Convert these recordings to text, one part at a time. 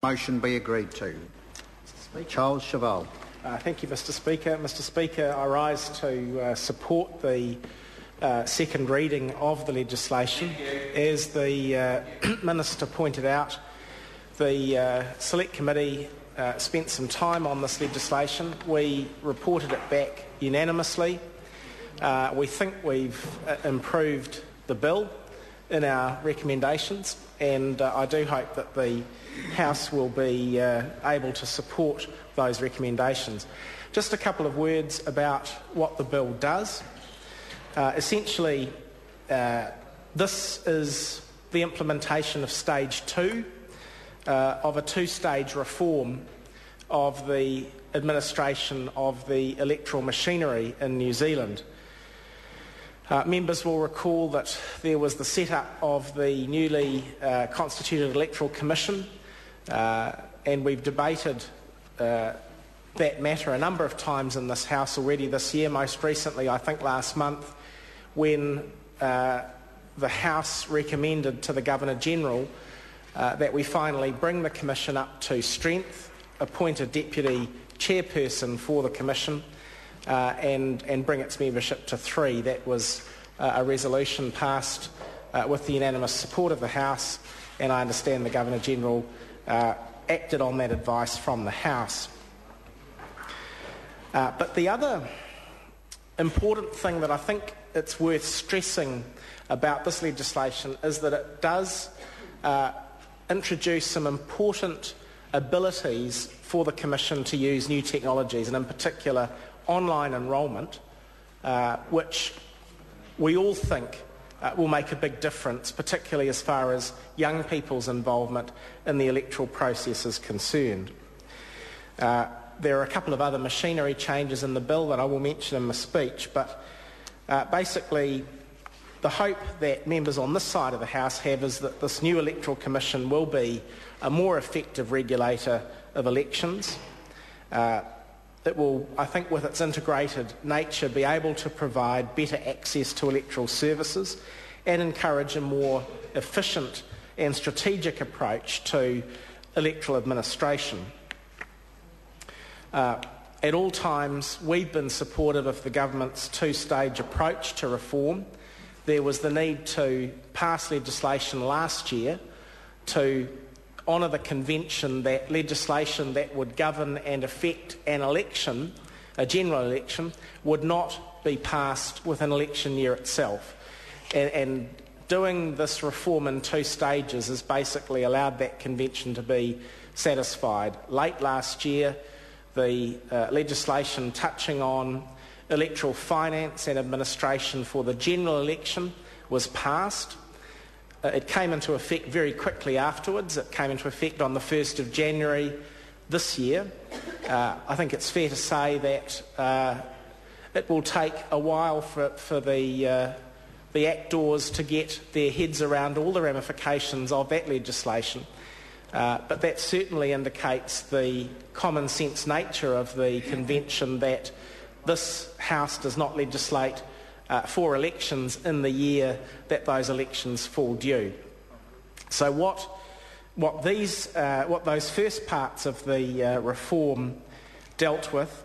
Motion be agreed to. Charles Cheval. Thank you, Mr Speaker. Mr Speaker, I rise to support the second reading of the legislation. As the Minister pointed out, the Select Committee spent some time on this legislation. We reported it back unanimously. We think we've improved the bill in our recommendations, and I do hope that the House will be able to support those recommendations. Just a couple of words about what the bill does. Essentially, this is the implementation of Stage 2 of a two-stage reform of the administration of the electoral machinery in New Zealand. Members will recall that there was the set-up of the newly constituted Electoral Commission, and we've debated that matter a number of times in this House already this year, most recently I think last month, when the House recommended to the Governor-General that we finally bring the Commission up to strength, appoint a Deputy Chairperson for the Commission, and bring its membership to 3. That was a resolution passed with the unanimous support of the House, and I understand the Governor-General acted on that advice from the House. But the other important thing that I think it's worth stressing about this legislation is that it does introduce some important abilities for the Commission to use new technologies, and in particular online enrolment, which we all think will make a big difference, particularly as far as young people's involvement in the electoral process is concerned. There are a couple of other machinery changes in the bill that I will mention in my speech, but basically the hope that members on this side of the House have is that this new Electoral Commission will be a more effective regulator of elections. It will, I think, with its integrated nature, be able to provide better access to electoral services and encourage a more efficient and strategic approach to electoral administration. At all times, we've been supportive of the government's two-stage approach to reform. There was the need to pass legislation last year to honour the convention that legislation that would govern and affect an election, a general election, would not be passed with an election year itself. And doing this reform in 2 stages has basically allowed that convention to be satisfied. Late last year, the legislation touching on electoral finance and administration for the general election was passed. It came into effect very quickly afterwards. It came into effect on the 1st of January this year. I think it's fair to say that it will take a while for the actors to get their heads around all the ramifications of that legislation. But that certainly indicates the common sense nature of the convention that this House does not legislate for elections in the year that those elections fall due. So what those first parts of the reform dealt with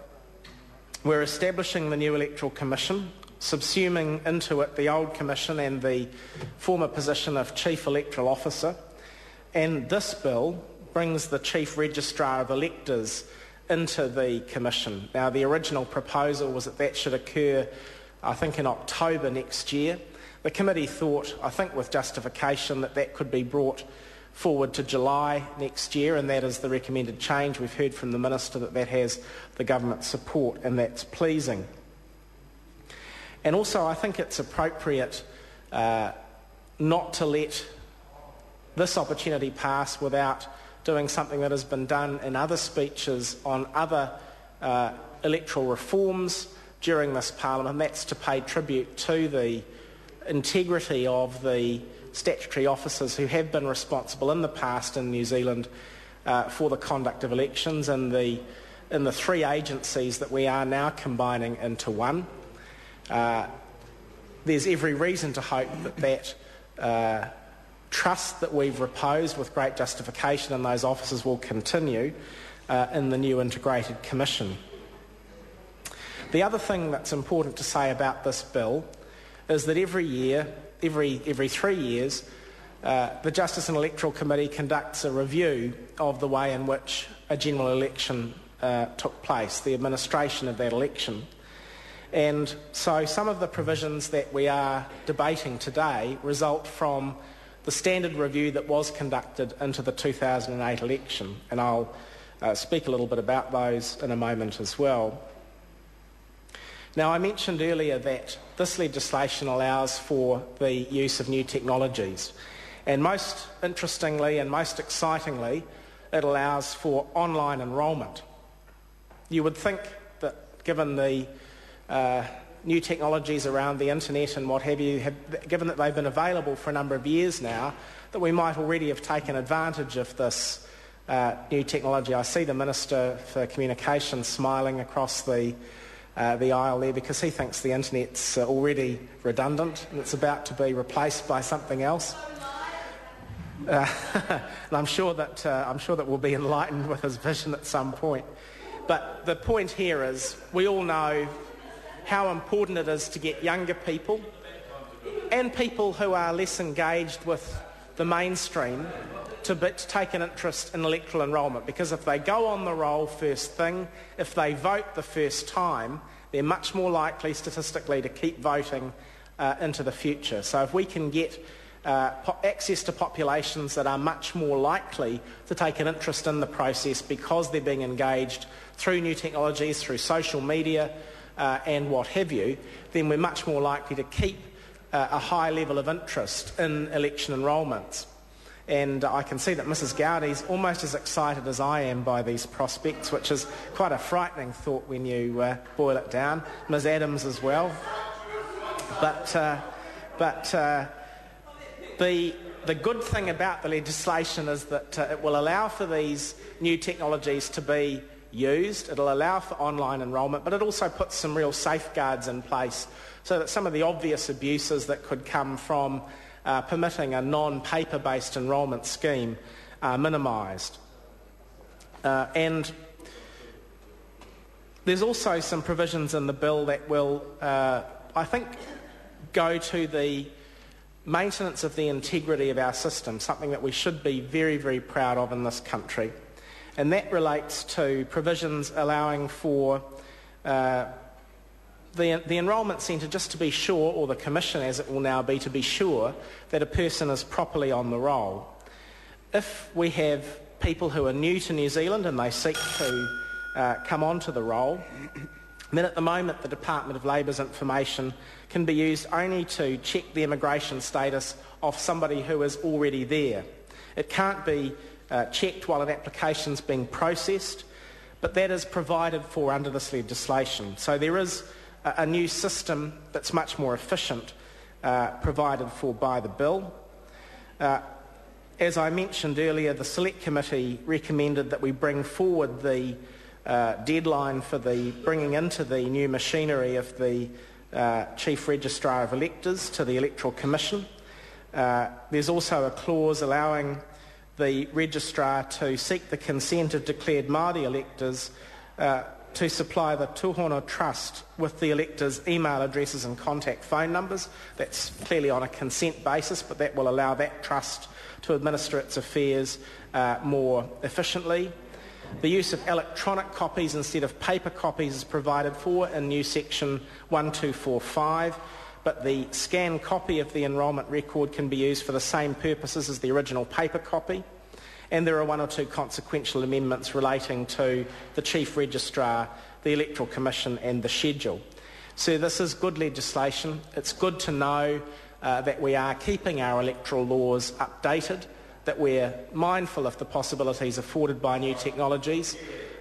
were establishing the new Electoral Commission, subsuming into it the old Commission and the former position of Chief Electoral Officer, and this bill brings the Chief Registrar of Electors into the Commission. Now, the original proposal was that should occur, I think, in October next year. The committee thought, I think with justification, that could be brought forward to July next year, and that is the recommended change. We've heard from the Minister that has the government's support, and that's pleasing. And also, I think it's appropriate not to let this opportunity pass without doing something that has been done in other speeches on other electoral reforms during this Parliament, and that's to pay tribute to the integrity of the statutory officers who have been responsible in the past in New Zealand for the conduct of elections in the 3 agencies that we are now combining into one. There's every reason to hope that trust that we've reposed with great justification in those officers will continue in the new integrated commission. The other thing that's important to say about this bill is that every year, every 3 years, the Justice and Electoral Committee conducts a review of the way in which a general election took place, the administration of that election. And so some of the provisions that we are debating today result from the standard review that was conducted into the 2008 election, and I'll speak a little bit about those in a moment as well. Now, I mentioned earlier that this legislation allows for the use of new technologies, and most interestingly and most excitingly, it allows for online enrolment. You would think that given the new technologies around the internet and what have you, given that they've been available for a number of years now, that we might already have taken advantage of this new technology. I see the Minister for Communications smiling across the aisle there because he thinks the internet's already redundant and it's about to be replaced by something else. And I'm sure that we'll be enlightened with his vision at some point. But the point here is we all know how important it is to get younger people and people who are less engaged with the mainstream to take an interest in electoral enrolment, because if they go on the roll first thing, if they vote the first time, they're much more likely statistically to keep voting into the future. So if we can get access to populations that are much more likely to take an interest in the process because they're being engaged through new technologies, through social media and what have you, then we're much more likely to keep a high level of interest in election enrolments. And I can see that Mrs. Gowdy's almost as excited as I am by these prospects, which is quite a frightening thought when you boil it down. Ms. Adams as well. But the good thing about the legislation is that it will allow for these new technologies to be used. It'll allow for online enrolment, but it also puts some real safeguards in place so that some of the obvious abuses that could come from permitting a non-paper-based enrolment scheme are minimised. And there's also some provisions in the bill that will, I think, go to the maintenance of the integrity of our system, something that we should be very, very proud of in this country. And that relates to provisions allowing for the enrolment centre just to be sure, or the commission as it will now be, to be sure that a person is properly on the roll. If we have people who are new to New Zealand and they seek to come onto the roll, then at the moment the Department of Labour's information can be used only to check the immigration status of somebody who is already there. It can't be checked while an application's being processed, but that is provided for under this legislation. So there is a new system that's much more efficient provided for by the bill. As I mentioned earlier, the Select Committee recommended that we bring forward the deadline for the bringing into the new machinery of the Chief Registrar of Electors to the Electoral Commission. There's also a clause allowing the Registrar to seek the consent of declared Māori electors to supply the Tūhono Trust with the electors' email addresses and contact phone numbers. That's clearly on a consent basis, but that will allow that trust to administer its affairs more efficiently. The use of electronic copies instead of paper copies is provided for in new section 1245, but the scanned copy of the enrolment record can be used for the same purposes as the original paper copy. And there are one or two consequential amendments relating to the Chief Registrar, the Electoral Commission and the schedule. So this is good legislation. It's good to know that we are keeping our electoral laws updated, that we're mindful of the possibilities afforded by new technologies,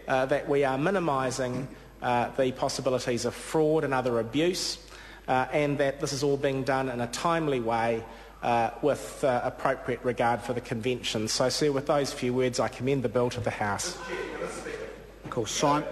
that we are minimising the possibilities of fraud and other abuse, and that this is all being done in a timely way with appropriate regard for the Convention. So, sir, with those few words, I commend the bill to the House. Of course, Simon.